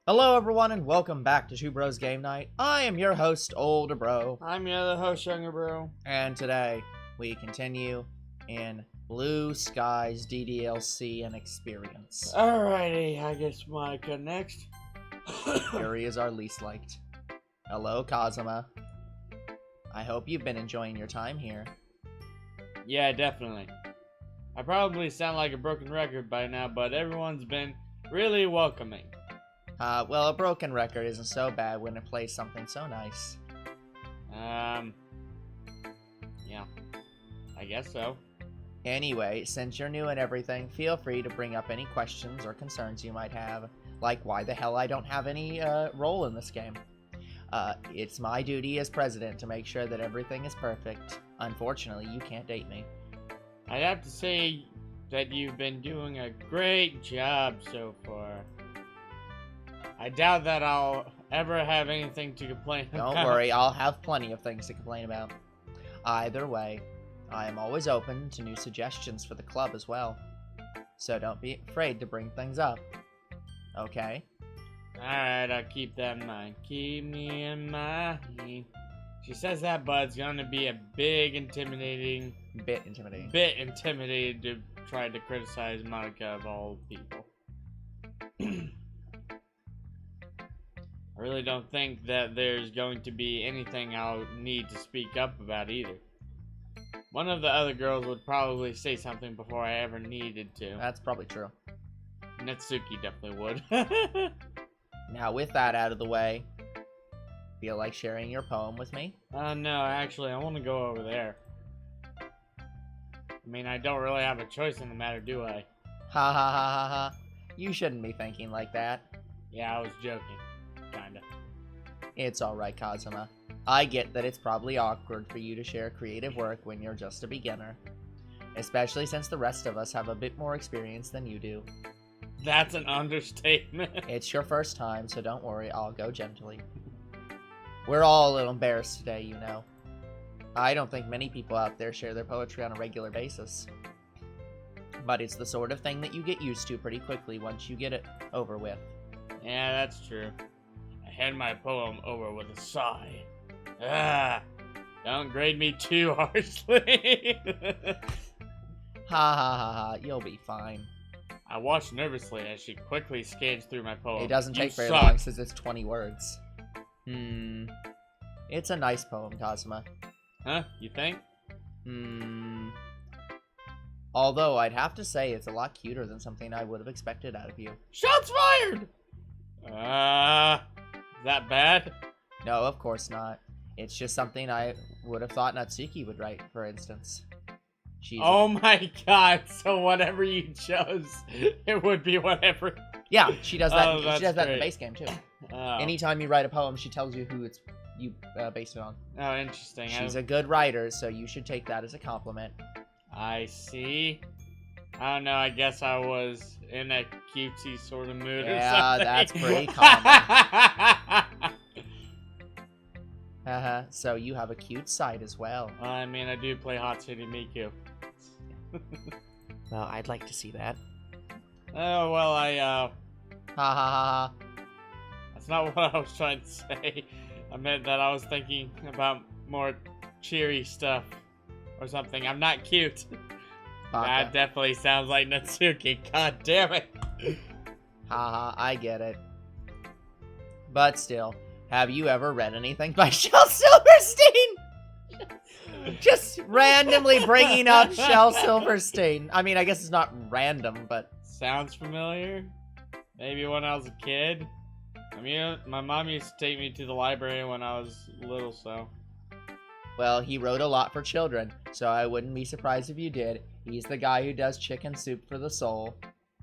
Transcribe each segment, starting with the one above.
Hello everyone and welcome back to Two Bros Game Night. I am your host, Older Bro. I'm your other host, Younger Bro. And today, we continue in Blue Skies DDLC and Experience. Alrighty, I guess Monica next. Yuri is our least liked. Hello, Kazuma. I hope you've been enjoying your time here. Yeah, definitely. I probably sound like a broken record by now, but everyone's been really welcoming. Well, a broken record isn't so bad when it plays something so nice. Yeah. I guess so. Anyway, since you're new and everything, feel free to bring up any questions or concerns you might have, like why the hell I don't have any role in this game. It's my duty as president to make sure that everything is perfect. Unfortunately, you can't date me. I'd have to say that you've been doing a great job so far. I doubt that I'll ever have anything to complain about. Don't worry, I'll have plenty of things to complain about. Either way, I am always open to new suggestions for the club as well. So don't be afraid to bring things up. Okay? Alright, I'll keep that in mind. Keep me in mind. She says that, but it's gonna be a bit intimidating to try to criticize Monica of all people. I really don't think that there's going to be anything I'll need to speak up about either. One of the other girls would probably say something before I ever needed to. That's probably true. Natsuki definitely would. Now, with that out of the way, feel like sharing your poem with me? No, actually, I want to go over there. I mean, I don't really have a choice in the matter, do I? Ha ha ha ha ha. You shouldn't be thinking like that. Yeah, I was joking. Kinda. It's alright, Kazuma. I get that it's probably awkward for you to share creative work when you're just a beginner. Especially since the rest of us have a bit more experience than you do. That's an understatement. It's your first time, so don't worry, I'll go gently. We're all a little embarrassed today, you know. I don't think many people out there share their poetry on a regular basis. But it's the sort of thing that you get used to pretty quickly once you get it over with. Yeah, that's true. I hand my poem over with a sigh. Ah, don't grade me too harshly. Ha ha ha ha, you'll be fine. I watched nervously as she quickly scans through my poem. It doesn't take very suck. long since it's 20 words. It's a nice poem, Kazuma. Huh? You think? Although I'd have to say it's a lot cuter than something I would have expected out of you. Shots fired! Is that bad? No, of course not. It's just something I would have thought Natsuki would write, for instance. Oh my god, so whatever you chose, it would be whatever. Yeah, she does that. Oh, she does that in the great. base game too. Oh. Anytime you write a poem, she tells you who you based it on. Oh, interesting. She's a good writer, so you should take that as a compliment. I see. I don't know, I guess I was in a cutesy sort of mood or something. Yeah, that's pretty common. So you have a cute side as well. I mean, I do play Hot City Miku. Well, I'd like to see that. Oh, well, Ha ha ha ha. That's not what I was trying to say. I meant that I was thinking about more cheery stuff or something. I'm not cute. That definitely sounds like Natsuki. God damn it. Haha, I get it. But still, have you ever read anything by Shel Silverstein? Just randomly bringing up Shel Silverstein. I mean, I guess it's not random, but... Sounds familiar? Maybe when I was a kid? I mean, my mom used to take me to the library when I was little, so... Well, he wrote a lot for children, so I wouldn't be surprised if you did. He's the guy who does Chicken Soup for the Soul.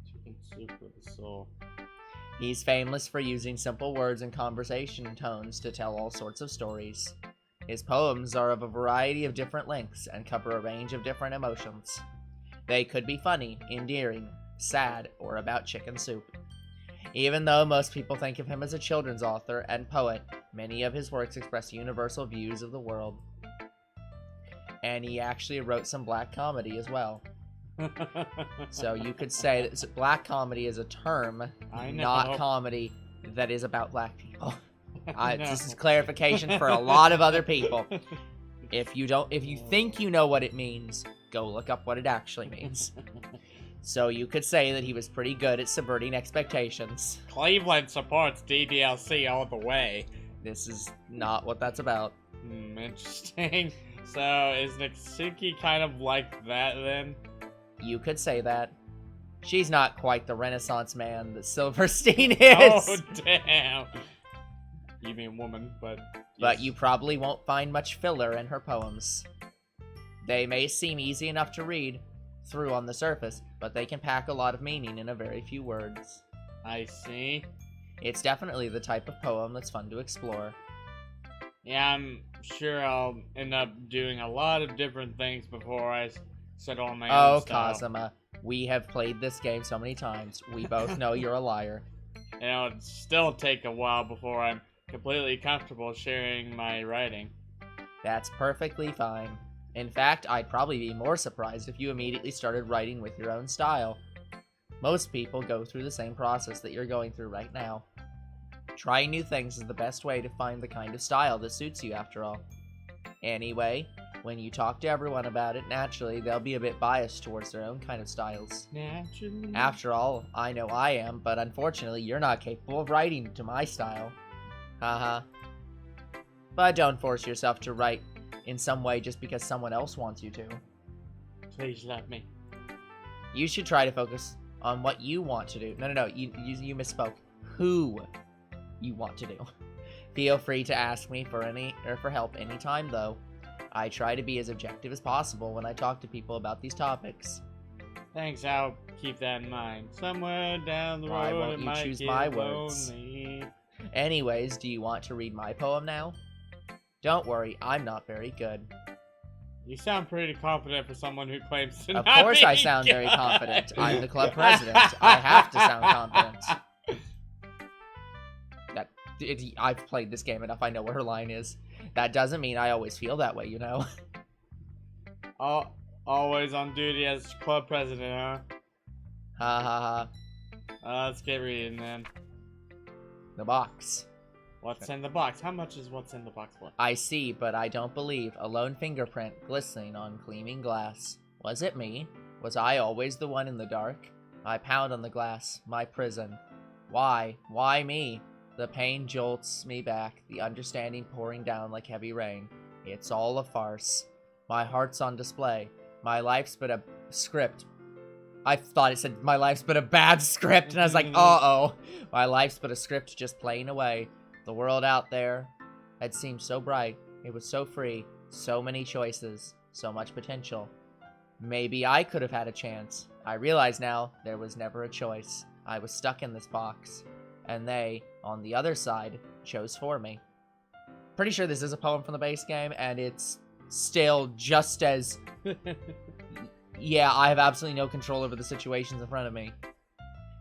Chicken Soup for the Soul. He's famous for using simple words and conversation tones to tell all sorts of stories. His poems are of a variety of different lengths and cover a range of different emotions. They could be funny, endearing, sad, or about chicken soup. Even though most people think of him as a children's author and poet, many of his works express universal views of the world. And he actually wrote some black comedy as well. So you could say that black comedy is a term, not comedy that is about black people. No. This is clarification for a lot of other people. If you think you know what it means, go look up what it actually means. So you could say that he was pretty good at subverting expectations. Cleveland supports DDLC all the way. This is not what that's about. Interesting. So is Natsuki kind of like that then? You could say that. She's not quite the Renaissance man that Silverstein is. Oh, damn. You mean woman, but... But you probably won't find much filler in her poems. They may seem easy enough to read through on the surface, but they can pack a lot of meaning in a very few words. I see. It's definitely the type of poem that's fun to explore. Yeah, I'm sure I'll end up doing a lot of different things before I settle on my own style. Kazuma, we have played this game so many times. We both know you're a liar. And it'll still take a while before I'm completely comfortable sharing my writing. That's perfectly fine. In fact, I'd probably be more surprised if you immediately started writing with your own style. Most people go through the same process that you're going through right now. Trying new things is the best way to find the kind of style that suits you, after all. Anyway, when you talk to everyone about it, naturally, they'll be a bit biased towards their own kind of styles. Naturally. After all, I know I am, but unfortunately, you're not capable of writing to my style. Haha. But don't force yourself to write in some way just because someone else wants you to. Please let me. You should try to focus on what you want to do. No, you misspoke. Who you want to do. Feel free to ask me for help anytime, though. I try to be as objective as possible when I talk to people about these topics. Thanks, I'll keep that in mind. Somewhere down the road, Why won't you choose my words? Lonely. Anyways, do you want to read my poem now? Don't worry, I'm not very good. You sound pretty confident for someone who claims to Of not course be I sound very good. confident. I'm the club president. I have to sound confident. I've played this game enough. I know where her line is. That doesn't mean I always feel that way, you know? Always on duty as club president, huh? Ha ha ha. Let's get reading then. The box. What's in the box? How much is what's in the box worth? I see, but I don't believe. A lone fingerprint glistening on gleaming glass. Was it me? Was I always the one in the dark? I pound on the glass. My prison. Why? Why me? The pain jolts me back, the understanding pouring down like heavy rain. It's all a farce. My heart's on display. My life's but a script. I thought it said my life's but a bad script, and I was like, uh-oh. My life's but a script just playing away. The world out there had seemed so bright. It was so free. So many choices. So much potential. Maybe I could have had a chance. I realize now there was never a choice. I was stuck in this box. And they, on the other side, chose for me. Pretty sure this is a poem from the base game, and it's still just as... Yeah, I have absolutely no control over the situations in front of me.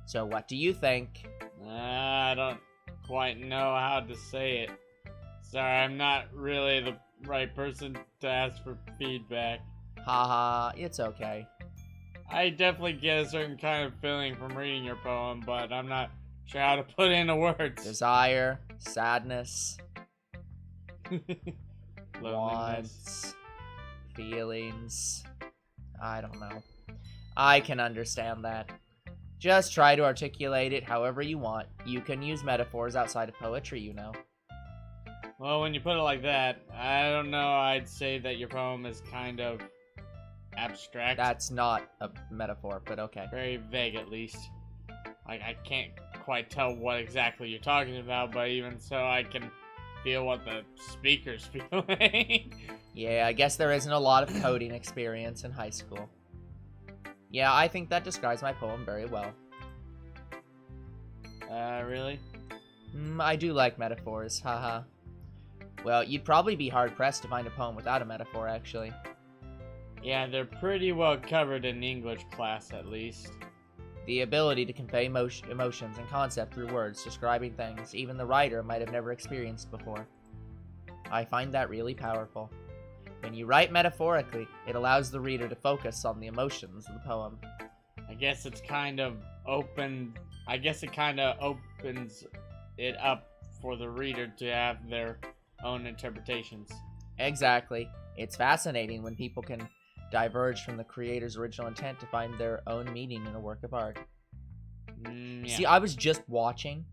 So what do you think? I don't quite know how to say it. Sorry, I'm not really the right person to ask for feedback. Haha, it's okay. I definitely get a certain kind of feeling from reading your poem, but I'm not sure how to put it into words. Desire, sadness, Loneliness. wants, feelings. I don't know. I can understand that. Just try to articulate it however you want. You can use metaphors outside of poetry, you know. Well, when you put it like that, I don't know, I'd say that your poem is kind of abstract. That's not a metaphor, but okay. Very vague, at least. I can't quite tell what exactly you're talking about, but even so, I can feel what the speaker's feeling. Yeah, I guess there isn't a lot of coding experience in high school. Yeah, I think that describes my poem very well. Really? I do like metaphors, haha. Well, you'd probably be hard-pressed to find a poem without a metaphor, actually. Yeah, they're pretty well covered in English class, at least. The ability to convey emotions and concept through words, describing things even the writer might have never experienced before. I find that really powerful. When you write metaphorically, it allows the reader to focus on the emotions of the poem. I guess it's kind of open. I guess it kind of opens it up for the reader to have their own interpretations. Exactly. It's fascinating when people can diverge from the creator's original intent to find their own meaning in a work of art. Yeah. See, I was just watching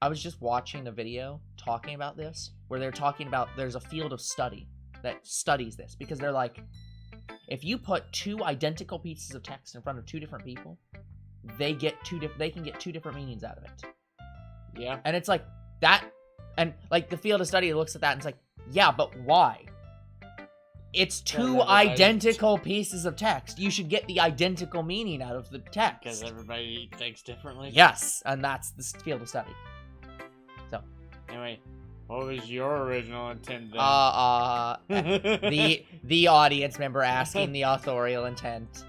a video talking about this, where they're talking about there's a field of study that studies this, because they're like, if you put two identical pieces of text in front of two different people, they can get two different meanings out of it. Yeah. And it's like that, and like the field of study looks at that and it's like, yeah, but why? It's two identical pieces of text. You should get the identical meaning out of the text. Because everybody thinks differently? Yes, and that's the field of study. So. Anyway, what was your original intent then? The audience member asking the authorial intent.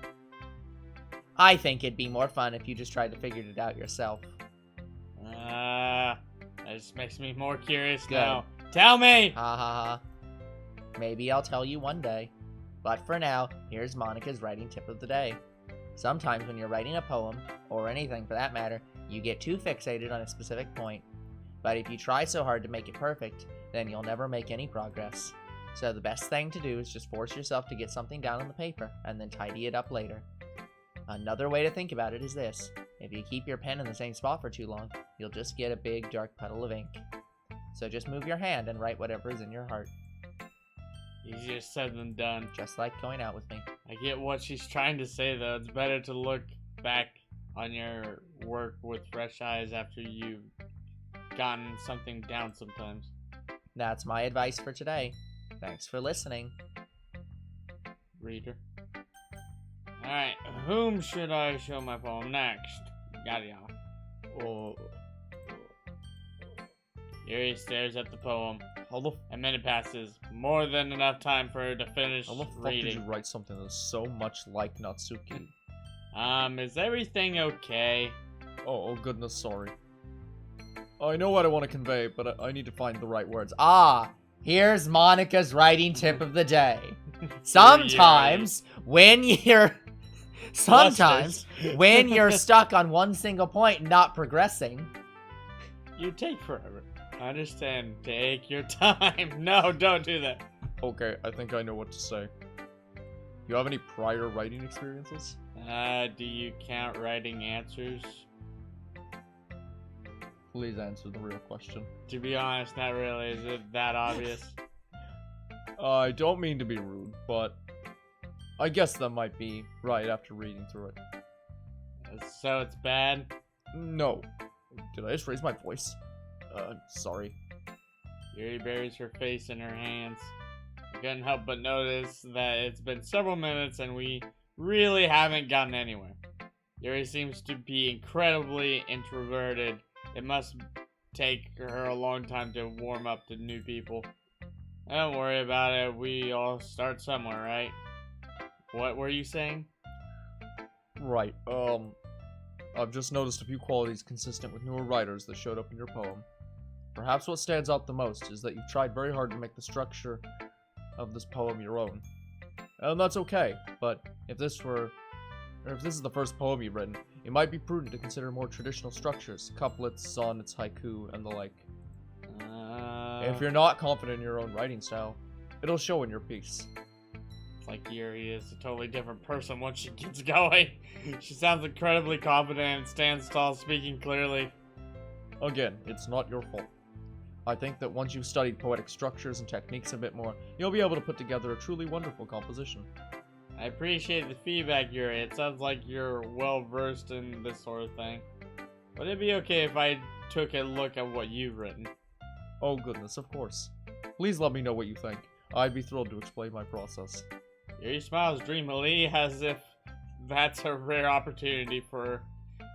I think it'd be more fun if you just tried to figure it out yourself. That just makes me more curious now. Tell me! Ha ha ha. Maybe I'll tell you one day. But for now, here's Monica's writing tip of the day. Sometimes when you're writing a poem, or anything for that matter, you get too fixated on a specific point. But if you try so hard to make it perfect, then you'll never make any progress. So the best thing to do is just force yourself to get something down on the paper, and then tidy it up later. Another way to think about it is this. If you keep your pen in the same spot for too long, you'll just get a big dark puddle of ink. So just move your hand and write whatever is in your heart. Easier said than done. Just like going out with me. I get what she's trying to say, though. It's better to look back on your work with fresh eyes after you've gotten something down sometimes. That's my advice for today. Thanks for listening. Reader. Alright, whom should I show my poem next? Yada yada. Oh. Yuri stares at the poem. A minute passes. More than enough time for her to finish How the fuck reading. did you write something that's so much like Natsuki? Is everything okay? Oh goodness, sorry. I know what I want to convey, but I need to find the right words. Here's Monica's writing tip of the day. Sometimes when you're stuck on one single point and not progressing, you take forever. I understand. Take your time. No, don't do that. Okay, I think I know what to say. You have any prior writing experiences? Do you count writing answers? Please answer the real question. To be honest, not really. Is it that obvious? I don't mean to be rude, but I guess that might be right after reading through it. So it's bad? No. Did I just raise my voice? Sorry. Yuri buries her face in her hands. I couldn't help but notice that it's been several minutes and we really haven't gotten anywhere. Yuri seems to be incredibly introverted. It must take her a long time to warm up to new people. Don't worry about it. We all start somewhere, right? What were you saying? Right, I've just noticed a few qualities consistent with newer writers that showed up in your poem. Perhaps what stands out the most is that you've tried very hard to make the structure of this poem your own. And that's okay, but if this is the first poem you've written, it might be prudent to consider more traditional structures, couplets, sonnets, haiku, and the like. If you're not confident in your own writing style, it'll show in your piece. It's like Yuri is a totally different person once she gets going. She sounds incredibly confident and stands tall, speaking clearly. Again, it's not your fault. I think that once you've studied poetic structures and techniques a bit more, you'll be able to put together a truly wonderful composition. I appreciate the feedback, Yuri. It sounds like you're well versed in this sort of thing. Would it be okay if I took a look at what you've written? Oh goodness, of course. Please let me know what you think. I'd be thrilled to explain my process. Yuri smiles dreamily as if that's a rare opportunity for her,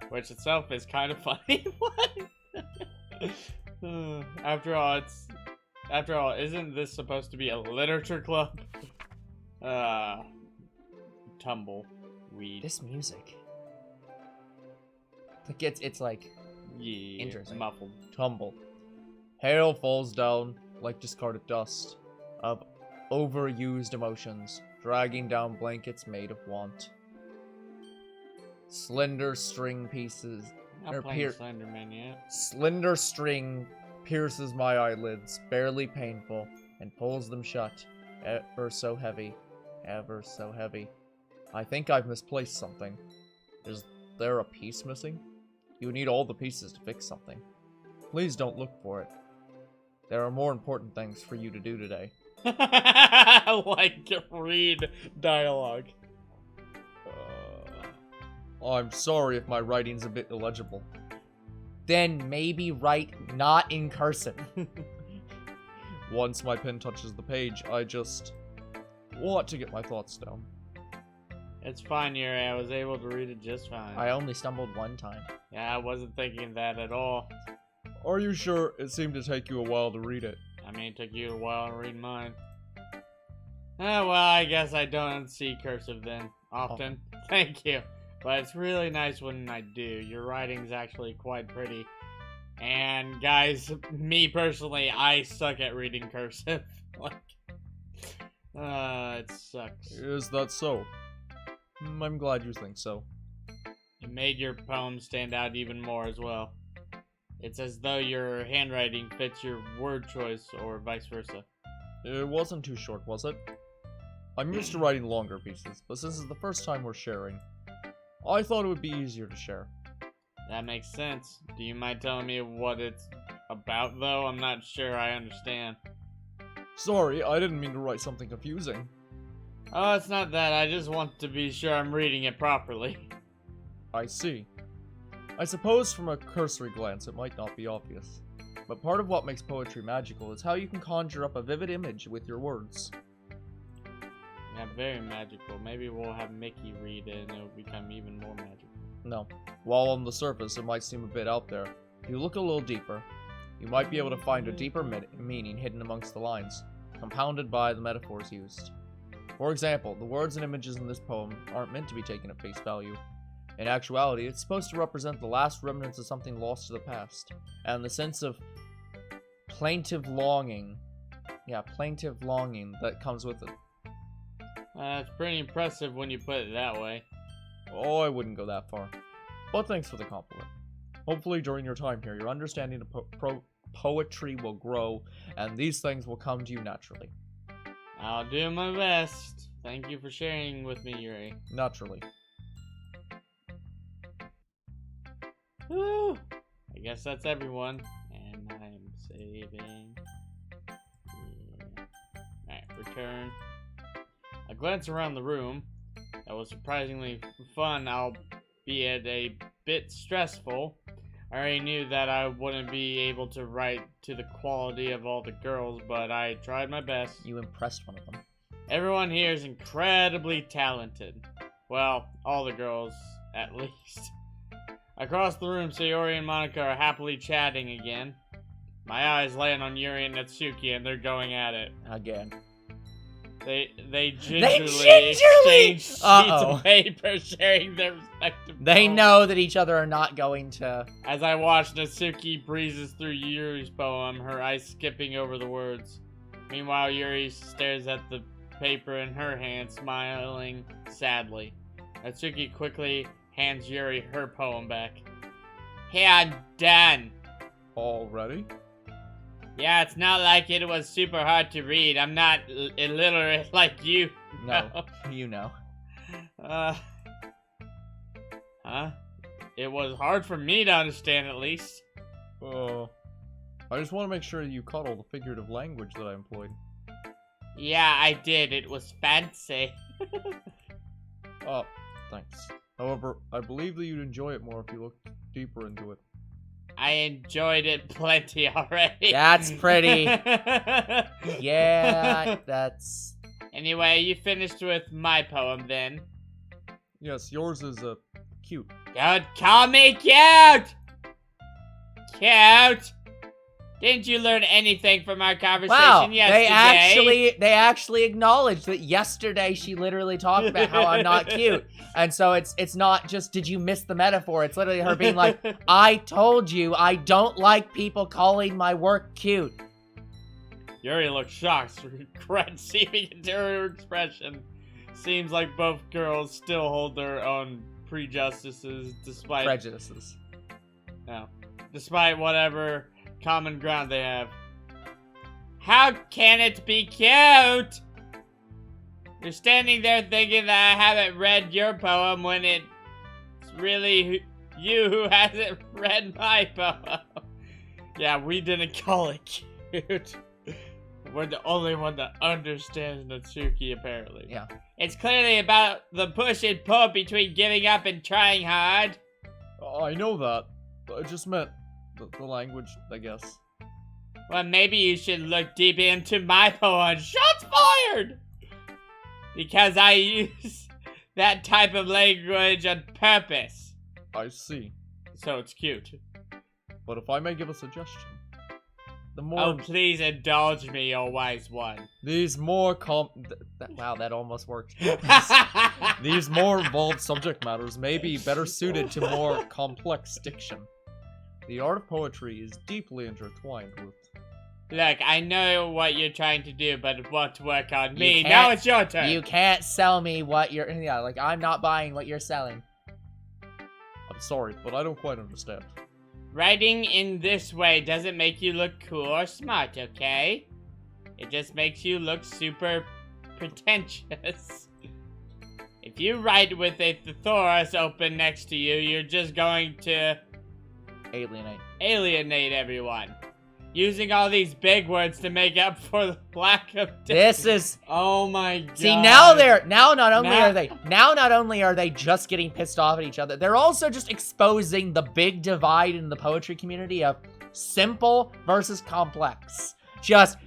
which itself is kind of funny. What? After all, isn't this supposed to be a literature club? Tumbleweed. this music. Like it's like interesting. Muffled. Tumble. Hail falls down like discarded dust of overused emotions, dragging down blankets made of want. Slender string pieces I'm Or playing Slenderman yet. Slender string pierces my eyelids, barely painful, and pulls them shut. Ever so heavy. Ever so heavy. I think I've misplaced something. Is there a piece missing? You need all the pieces to fix something. Please don't look for it. There are more important things for you to do today. Like, read dialogue. I'm sorry if my writing's a bit illegible. Then maybe write not in cursive. Once my pen touches the page, I just want to get my thoughts down. It's fine, Yuri. I was able to read it just fine. I only stumbled one time. Yeah, I wasn't thinking that at all. Are you sure? It seemed to take you a while to read it. I mean, it took you a while to read mine. Well, I guess I don't see cursive then. Often. Oh. Thank you. But it's really nice when I do. Your writing's actually quite pretty. And guys, me personally, I suck at reading cursive. It sucks. Is that so? I'm glad you think so. It made your poem stand out even more as well. It's as though your handwriting fits your word choice, or vice versa. It wasn't too short, was it? I'm used to writing longer pieces, but since it's the first time we're sharing, I thought it would be easier to share. That makes sense. Do you mind telling me what it's about, though? I'm not sure I understand. Sorry, I didn't mean to write something confusing. Oh, it's not that. I just want to be sure I'm reading it properly. I see. I suppose from a cursory glance it might not be obvious, but part of what makes poetry magical is how you can conjure up a vivid image with your words. Yeah, very magical. Maybe we'll have Mickey read it and it'll become even more magical. No. While on the surface it might seem a bit out there, if you look a little deeper, you might be able to find a deeper meaning hidden amongst the lines, compounded by the metaphors used. For example, the words and images in this poem aren't meant to be taken at face value. In actuality, it's supposed to represent the last remnants of something lost to the past, and the sense of plaintive longing that comes with it. It's pretty impressive when you put it that way. Oh, I wouldn't go that far. But thanks for the compliment. Hopefully during your time here, your understanding of poetry will grow, and these things will come to you naturally. I'll do my best. Thank you for sharing with me, Yuri. Naturally. Whew. I guess that's everyone. And I'm saving. Yeah. Alright, return. I glance around the room. That was surprisingly fun, albeit a bit stressful. I already knew that I wouldn't be able to write to the quality of all the girls, but I tried my best. You impressed one of them. Everyone here is incredibly talented. Well, all the girls, at least. Across the room, Sayori and Monica are happily chatting again. My eyes land on Yuri and Natsuki, and they're going at it. Again. They gingerly exchange sheets of paper, sharing their respective They poems. know that each other are not going to... As I watch, Natsuki breezes through Yuri's poem, her eyes skipping over the words. Meanwhile, Yuri stares at the paper in her hand, smiling sadly. Natsuki quickly hands Yuri her poem back. Hey, I'm done. Already? Yeah, it's not like it was super hard to read. I'm not illiterate like you. No, you know. Huh? It was hard for me to understand, at least. I just want to make sure you caught all the figurative language that I employed. Yeah, I did. It was fancy. Oh, thanks. However, I believe that you'd enjoy it more if you looked deeper into it. I enjoyed it plenty already. That's pretty. Yeah, that's... Anyway, you finished with my poem then. Yes, yours is, cute. Don't call me cute! Cute! Didn't you learn anything from our conversation yesterday? They actually acknowledged that yesterday she literally talked about how I'm not cute. And so it's not just, did you miss the metaphor? It's literally her being like, I told you I don't like people calling my work cute. Yuri looks shocked, regret seeping into her expression. Seems like both girls still hold their own prejudices despite... Prejudices. No. Despite whatever common ground they have. How can it be cute? You're standing there thinking that I haven't read your poem when it's really you who hasn't read my poem. Yeah, we didn't call it cute. We're the only one that understands Natsuki, apparently. Yeah. It's clearly about the push and pull between giving up and trying hard. I know that. I just meant the language, I guess. Well, maybe you should look deep into my poem. Shots fired! Because I use that type of language on purpose. I see. So it's cute. But if I may give a suggestion, the more Oh, please indulge me, oh wise one. these more Wow, that almost worked. these more involved subject matters may be better suited to more complex diction. The art of poetry is deeply intertwined with. Look, I know what you're trying to do, but it won't work on me. You Now can't- it's your turn. You can't sell me what you're. Yeah, like I'm not buying what you're selling. I'm sorry, but I don't quite understand. Writing in this way doesn't make you look cool or smart, okay? It just makes you look super pretentious. If you write with a thesaurus open next to you, you're just going to alienate everyone. Using all these big words to make up for the lack of This is. Oh my god. See, now not only are they just getting pissed off at each other, they're also just exposing the big divide in the poetry community of simple versus complex. Just,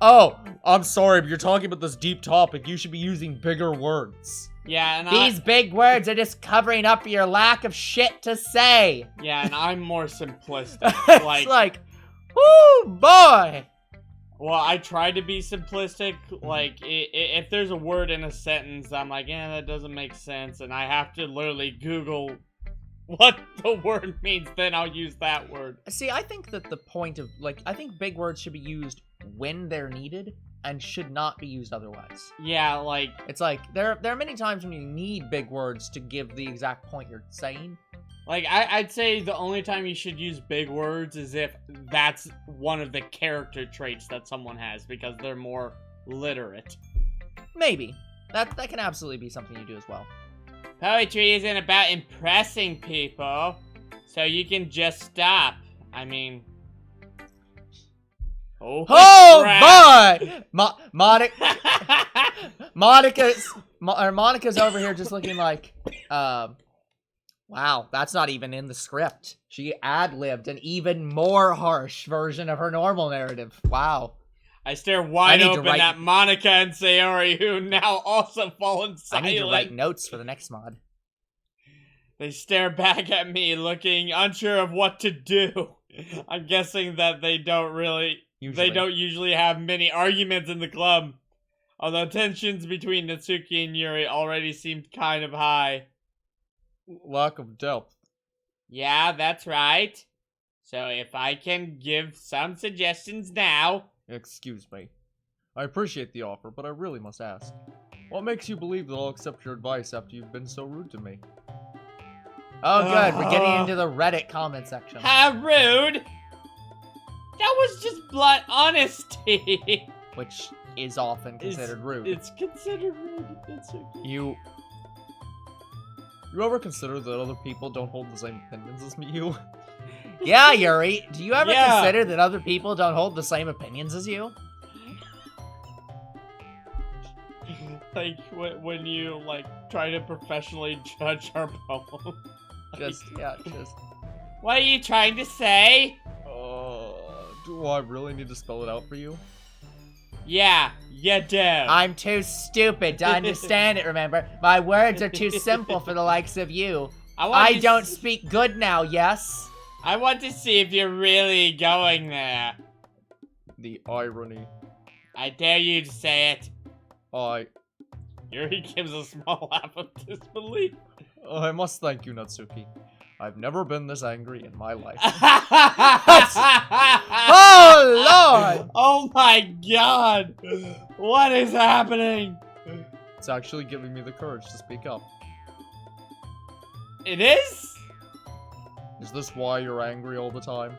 oh, I'm sorry, but you're talking about this deep topic. You should be using bigger words. Yeah, and these big words are just covering up your lack of shit to say. Yeah, and I'm more simplistic. It's like, whoo, boy! Well, I try to be simplistic. Like, if there's a word in a sentence, I'm like, that doesn't make sense, and I have to literally Google what the word means, then I'll use that word. See, I think that the point of, I think big words should be used when they're needed and should not be used otherwise. Yeah, like... It's like, there are many times when you need big words to give the exact point you're saying. Like, I'd say the only time you should use big words is if that's one of the character traits that someone has, because they're more literate. Maybe. That can absolutely be something you do as well. Poetry isn't about impressing people, so you can just stop. I mean... Oh boy! Monica's over here just looking like, wow, that's not even in the script. She ad-libbed an even more harsh version of her normal narrative. Wow. I stare wide open at Monica and Sayori, who now also fallen silent. I need to write notes for the next mod. They stare back at me, looking unsure of what to do. I'm guessing that they don't usually have many arguments in the club. Although tensions between Natsuki and Yuri already seemed kind of high. Lack of depth. Yeah, that's right. So if I can give some suggestions now... Excuse me. I appreciate the offer, but I really must ask. What makes you believe that I'll accept your advice after you've been so rude to me? Oh good, we're getting into the Reddit comment section. How rude! That was just blunt honesty. Which is often considered rude. It's considered rude. Natsuki. You ever consider that other people don't hold the same opinions as you? Yeah, Yuri. Do you ever consider that other people don't hold the same opinions as you? Like, when you, try to professionally judge our poem. Just... What are you trying to say? Do I really need to spell it out for you? Yeah, you do. I'm too stupid to understand it, remember? My words are too simple for the likes of you. I don't speak good now, yes? I want to see if you're really going there. The irony. I dare you to say it. Yuri gives a small laugh of disbelief. I must thank you, Natsuki. I've never been this angry in my life. Oh, Lord! Oh my god! What is happening? It's actually giving me the courage to speak up. It is? Is this why you're angry all the time?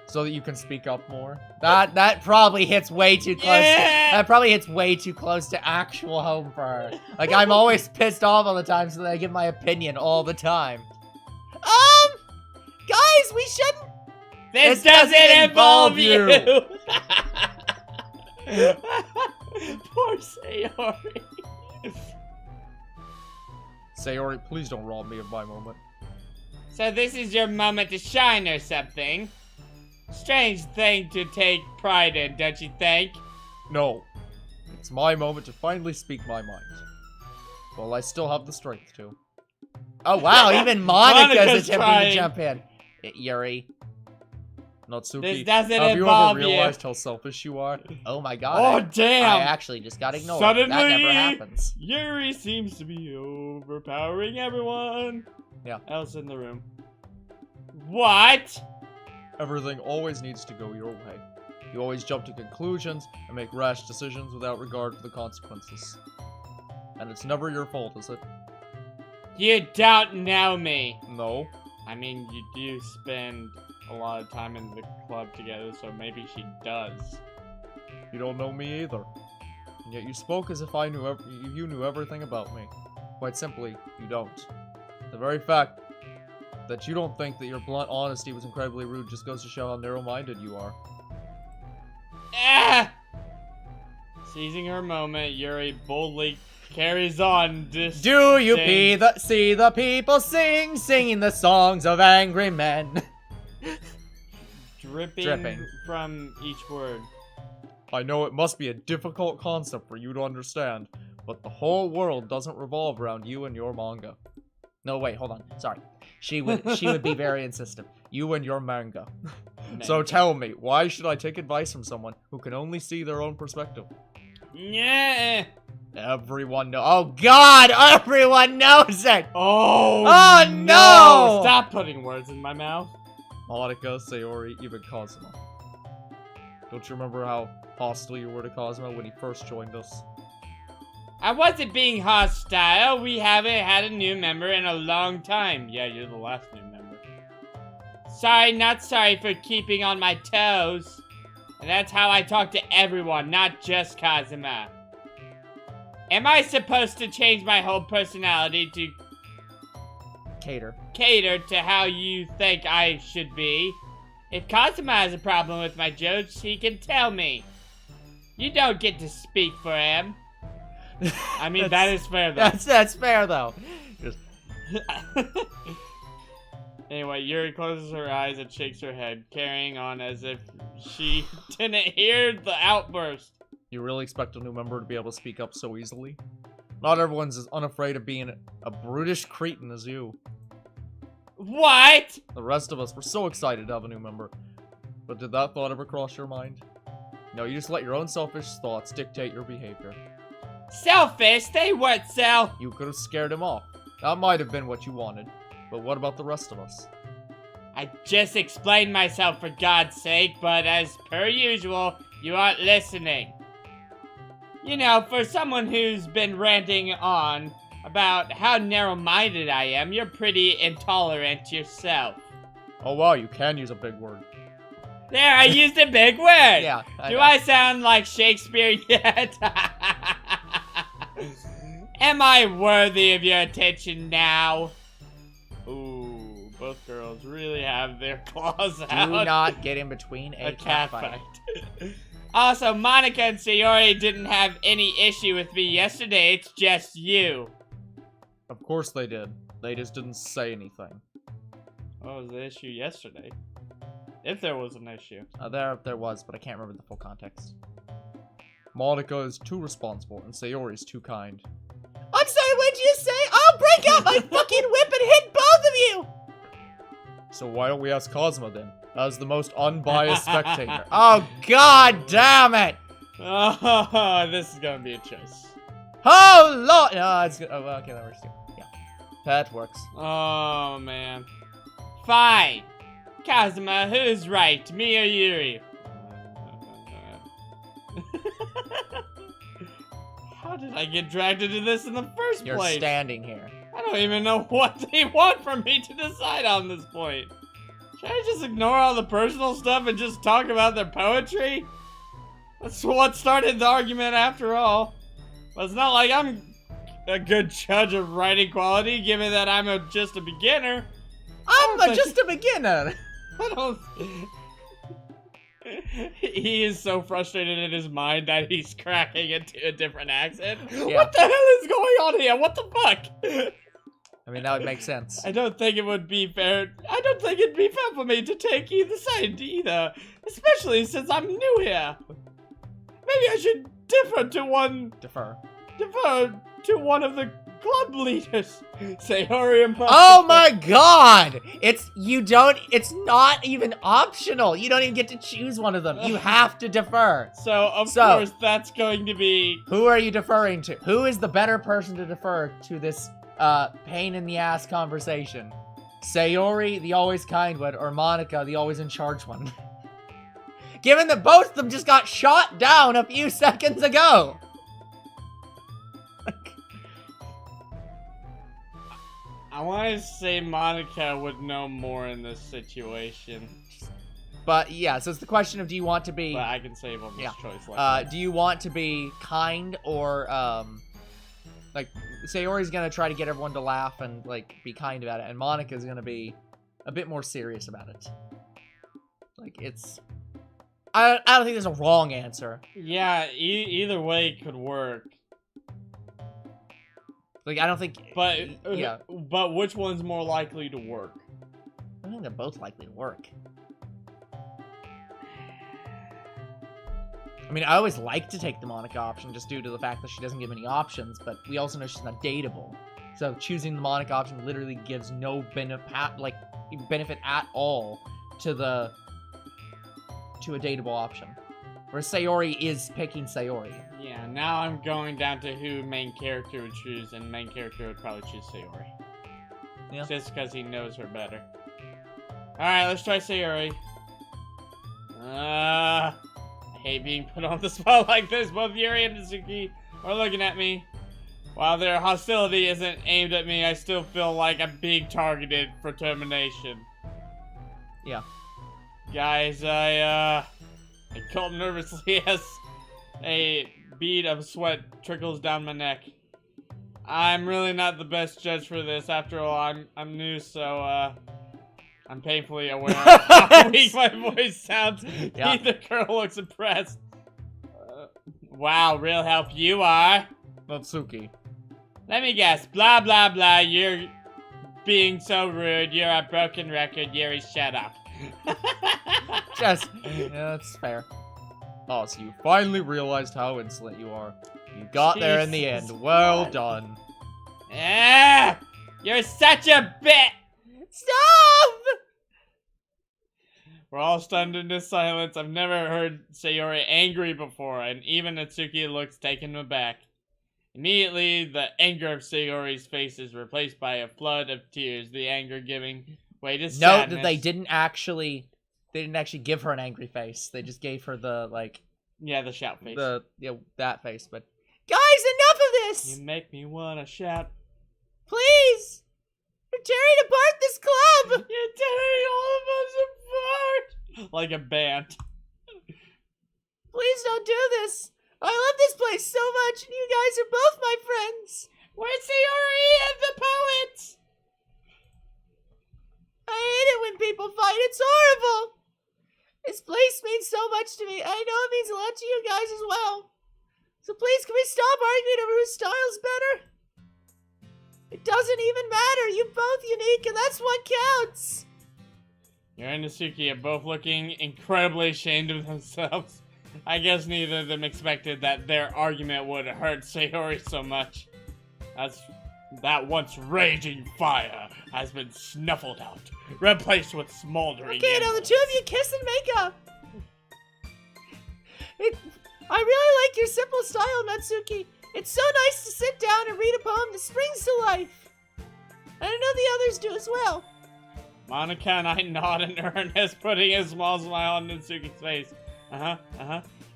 So that you can speak up more? That probably hits way too close. Yeah! That probably hits way too close to actual home for her. Like, I'm always pissed off all the time, so that I give my opinion all the time. Guys, we shouldn't. This doesn't involve you! Poor Sayori. Sayori, please don't rob me of my moment. So this is your moment to shine or something? Strange thing to take pride in, don't you think? No. It's my moment to finally speak my mind. Well, I still have the strength to. Oh, wow, even Monika's attempting trying. to jump in. Yuri. Natsuki, This doesn't have you involve ever you. realized how selfish you are? Oh my god. Oh, I damn! actually just got ignored. Suddenly, That never happens. Yuri seems to be overpowering everyone else in the room. What? Everything always needs to go your way. You always jump to conclusions and make rash decisions without regard for the consequences. And it's never your fault, is it? You don't know me. No. I mean, you do spend a lot of time in the club together, so maybe she does. You don't know me either. And yet you spoke as if I knew you knew everything about me. Quite simply, you don't. The very fact that you don't think that your blunt honesty was incredibly rude just goes to show how narrow-minded you are. Ah! Seizing her moment, Yuri boldly carries on this. Do you see the people singing the songs of angry men? Dripping from each word. I know it must be a difficult concept for you to understand, but the whole world doesn't revolve around you and your manga. No, wait, hold on. Sorry. She would be very insistent. You and your manga. So tell me, why should I take advice from someone who can only see their own perspective? Yeah. Everyone knows. Oh god, everyone knows it! Oh no! Stop putting words in my mouth. Monica, Sayori, even Kazuma. Don't you remember how hostile you were to Kazuma when he first joined us? I wasn't being hostile. We haven't had a new member in a long time. Yeah, you're the last new member. Sorry, not sorry for keeping on my toes. And that's how I talk to everyone, not just Kazuma. Am I supposed to change my whole personality to cater to how you think I should be? If Kazuma has a problem with my jokes, he can tell me. You don't get to speak for him. I mean, that is fair, though. That's fair, though. Anyway, Yuri closes her eyes and shakes her head, carrying on as if she didn't hear the outburst. You really expect a new member to be able to speak up so easily? Not everyone's as unafraid of being a brutish cretin as you. What? The rest of us were so excited to have a new member. But did that thought ever cross your mind? No, you just let your own selfish thoughts dictate your behavior. Selfish? They weren't You could have scared him off. That might have been what you wanted. But what about the rest of us? I just explained myself for God's sake, but as per usual, you aren't listening. You know, for someone who's been ranting on about how narrow-minded I am, you're pretty intolerant yourself. Oh wow, you can use a big word. There, I used a big word! Yeah. Do I sound like Shakespeare yet? Am I worthy of your attention now? Ooh, both girls really have their claws out. Do not get in between a cat fight. Also, Monica and Sayori didn't have any issue with me yesterday, it's just you. Of course they did. They just didn't say anything. What was the issue yesterday? If there was an issue. There was, but I can't remember the full context. Monica is too responsible, and Sayori is too kind. I'm sorry, what'd you say? I'll break out my fucking whip and hit both of you! So why don't we ask Cosmo then, as the most unbiased spectator? Oh, god damn it! Oh, this is gonna be a choice. Oh, lord! No, it's good. Oh, okay, that works too. Yeah. That works. Oh, man. Fine. Kazuma, who's right, me or Yuri? How did I get dragged into this in the first place? You're standing here. I don't even know what they want from me to decide on this point. Should I just ignore all the personal stuff and just talk about their poetry? That's what started the argument after all. But it's not like I'm a good judge of writing quality, given that I'm just a beginner. Just a beginner. I don't... He is so frustrated in his mind that he's cracking into a different accent. Yeah. What the hell is going on here? What the fuck? I mean, that would make sense. I don't think it would be fair. I don't think it'd be fair for me to take either side either. Especially since I'm new here. Maybe I should defer to one of the club leaders. Sayori and Puffy. Oh my god! It's not even optional. You don't even get to choose one of them. You have to defer. So, of course, that's going to be... Who are you deferring to? Who is the better person to defer to this pain in the ass conversation? Sayori, the always kind one, or Monica, the always in charge one? Given that both of them just got shot down a few seconds ago. I want to say Monica would know more in this situation. But yeah, so it's the question of, do you want to be... But I can save on this choice. Do you want to be kind or, like, Sayori's gonna try to get everyone to laugh and, like, be kind about it, and Monica's gonna be a bit more serious about it. Like, it's... I don't think there's a wrong answer. Yeah, either way could work. Like, I don't think... But, yeah. But which one's more likely to work? I think they're both likely to work. I mean, I always like to take the Monica option just due to the fact that she doesn't give any options, but we also know she's not dateable. So choosing the Monica option literally gives no benefit at all to a dateable option. Where Sayori is picking Sayori. Yeah, now I'm going down to who main character would choose, and main character would probably choose Sayori. Yeah. Just because he knows her better. Alright, let's try Sayori. I hate being put on the spot like this. Both Yuri and Natsuki are looking at me. While their hostility isn't aimed at me, I still feel like I'm being targeted for termination. Yeah. Guys, I gulp nervously as a bead of sweat trickles down my neck. I'm really not the best judge for this. After all, I'm new, so I'm painfully aware of how weak my voice sounds. Yeah. Neither girl looks impressed. Wow, real help you are. Natsuki. Let me guess. Blah, blah, blah. You're being so rude. You're a broken record. Yuri, shut up. Yeah, that's fair. Oh, so you finally realized how insolent you are. You got there in the end. Well done. Ah! You're such a bit. Stop! We're all stunned into silence. I've never heard Sayori angry before, and even Natsuki looks taken aback. Immediately, the anger of Sayori's face is replaced by a flood of tears, the anger giving way to sadness. Note that they didn't actually give her an angry face. They just gave her the, like... Yeah, the shout face. That face, but... Guys, enough of this! You make me wanna shout. Please! You're tearing apart this club! You're tearing all of us apart! Like a band. Please don't do this! I love this place so much, and you guys are both my friends! Where's Sayori and the poets? I hate it when people fight, it's horrible! This place means so much to me, and I know it means a lot to you guys as well. So please, can we stop arguing over whose style's better? It doesn't even matter, you're both unique, and that's what counts! Yuri and Natsuki are both looking incredibly ashamed of themselves. I guess neither of them expected that their argument would hurt Sayori so much. That once raging fire has been snuffled out, replaced with smoldering Okay, now the two of you kiss and make up. I really like your simple style, Natsuki. It's so nice to sit down and read a poem that springs to life. And I know the others do as well. Monica and I nod in earnest, putting a small smile on Natsuki's face. And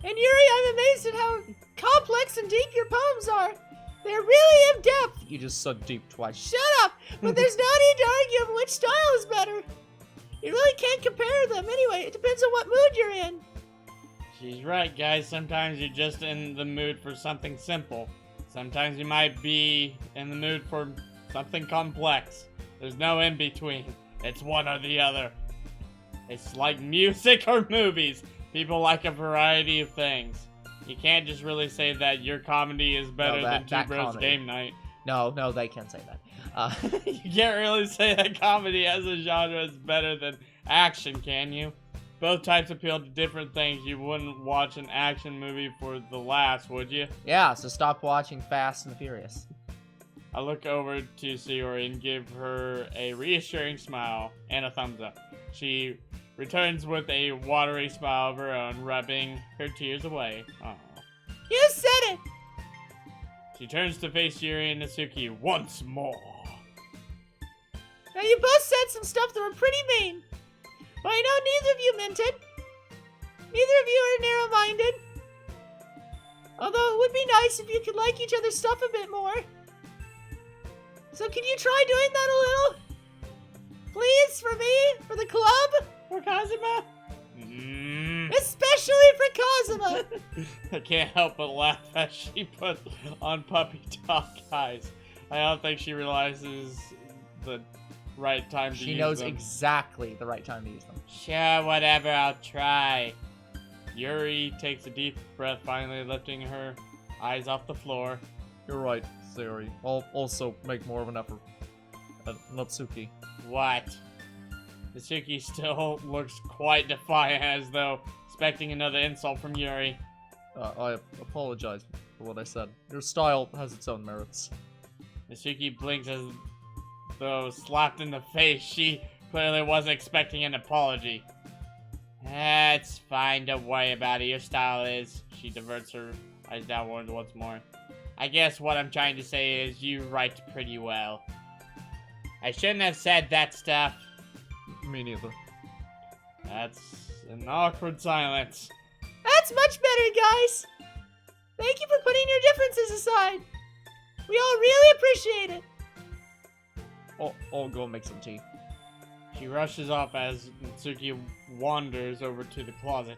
Yuri, I'm amazed at how complex and deep your poems are. They're really in depth. You just said deep twice. Shut up! But there's no need to argue over which style is better. You really can't compare them. Anyway, it depends on what mood you're in. She's right, guys. Sometimes you're just in the mood for something simple. Sometimes you might be in the mood for something complex. There's no in between. It's one or the other. It's like music or movies. People like a variety of things. You can't just really say that your comedy is better than Two Bros Game Night. No, they can't say that. You can't really say that comedy as a genre is better than action, can you? Both types appeal to different things. You wouldn't watch an action movie for the laughs, would you? Yeah, so stop watching Fast and the Furious. I look over to Sayori and give her a reassuring smile and a thumbs up. She returns with a watery smile of her own, rubbing her tears away. Aww. You said it! She turns to face Yuri and Natsuki once more. Now you both said some stuff that were pretty mean. But I know neither of you meant it. Neither of you are narrow-minded. Although it would be nice if you could like each other's stuff a bit more. So can you try doing that a little? Please, for me? For the club? For Kazuma? Especially for Kazuma! I can't help but laugh as she puts on puppy dog eyes. I don't think she realizes the right time to use them. She knows exactly the right time to use them. Sure, whatever, I'll try. Yuri takes a deep breath, finally lifting her eyes off the floor. You're right, Sayori. I'll also make more of an effort. Natsuki. What? Natsuki still looks quite defiant, as though expecting another insult from Yuri. I apologize for what I said. Your style has its own merits. Natsuki blinks as though slapped in the face. She clearly wasn't expecting an apology. It's fine, don't worry about it. Your style is... She diverts her eyes downward once more. I guess what I'm trying to say is you write pretty well. I shouldn't have said that stuff. Me neither. That's an awkward silence. That's much better, guys. Thank you for putting your differences aside. We all really appreciate it. I'll go make some tea. She rushes off as Natsuki wanders over to the closet.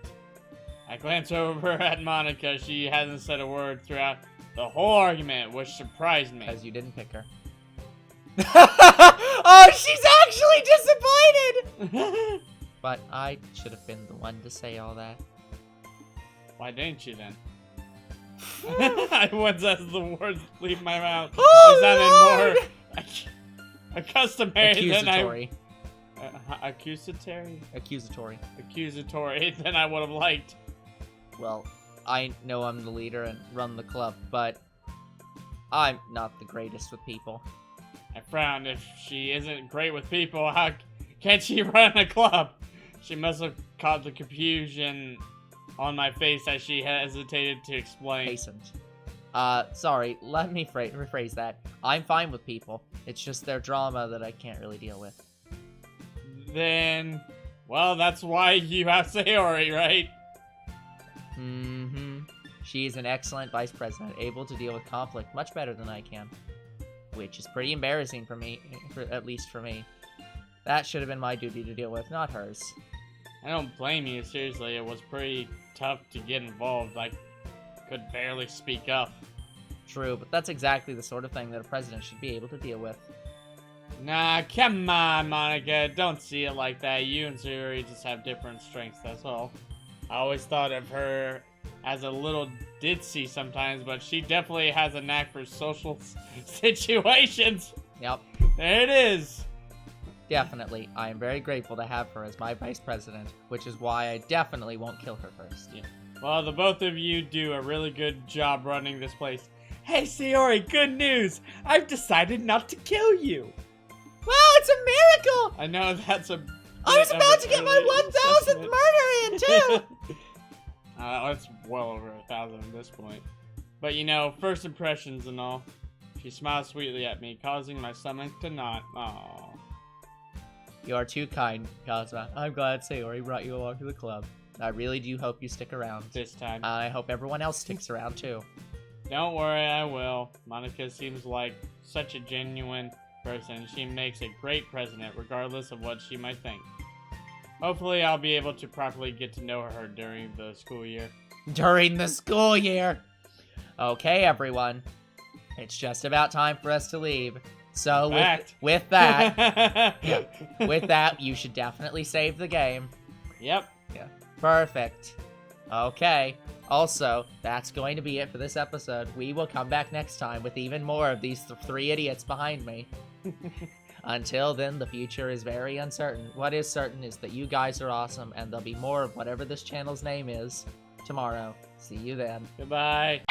I glance over at Monica. She hasn't said a word throughout the whole argument, which surprised me. Because you didn't pick her. Oh, she's actually disappointed! But I should have been the one to say all that. Why didn't you then? I once as the words leave my mouth. Oh, it sounded Lord! more customary than Accusatory. Accusatory? Accusatory. Accusatory than I would have liked. Well, I know I'm the leader and run the club, but I'm not the greatest with people. I frowned. If she isn't great with people, how can she run a club? She must have caught the confusion on my face as she hesitated to explain. Hastened. Sorry, let me rephrase that. I'm fine with people. It's just their drama that I can't really deal with. Then, well, that's why you have Sayori, right? Mm-hmm. She's an excellent vice president, able to deal with conflict much better than I can. Which is pretty embarrassing for me, at least for me. That should have been my duty to deal with, not hers. I don't blame you, seriously. It was pretty tough to get involved. I could barely speak up. True, but that's exactly the sort of thing that a president should be able to deal with. Nah, come on, Monica. Don't see it like that. You and Sayori just have different strengths, that's all. I always thought of her as a little ditzy sometimes, but she definitely has a knack for social situations. Yep. There it is. Definitely. I am very grateful to have her as my vice president, which is why I definitely won't kill her first. Yeah. Well, the both of you do a really good job running this place. Hey, Sayori, good news! I've decided not to kill you! Wow, it's a miracle! I know that's a... I was about to get my 1,000th murder in, too! It's well over 1,000 at this point. But you know, first impressions and all. She smiled sweetly at me, causing my stomach to knot. Aww. You are too kind, Kazuma. I'm glad Sayori brought you along to the club. I really do hope you stick around. This time. I hope everyone else sticks around, too. Don't worry, I will. Monica seems like such a genuine person. She makes a great president, regardless of what she might think. Hopefully I'll be able to properly get to know her during the school year. During the school year. Okay, everyone. It's just about time for us to leave. So with that, with that, you should definitely save the game. Yep. Yeah. Perfect. Okay. Also, that's going to be it for this episode. We will come back next time with even more of these three idiots behind me. Until then, the future is very uncertain. What is certain is that you guys are awesome, and there'll be more of whatever this channel's name is tomorrow. See you then. Goodbye.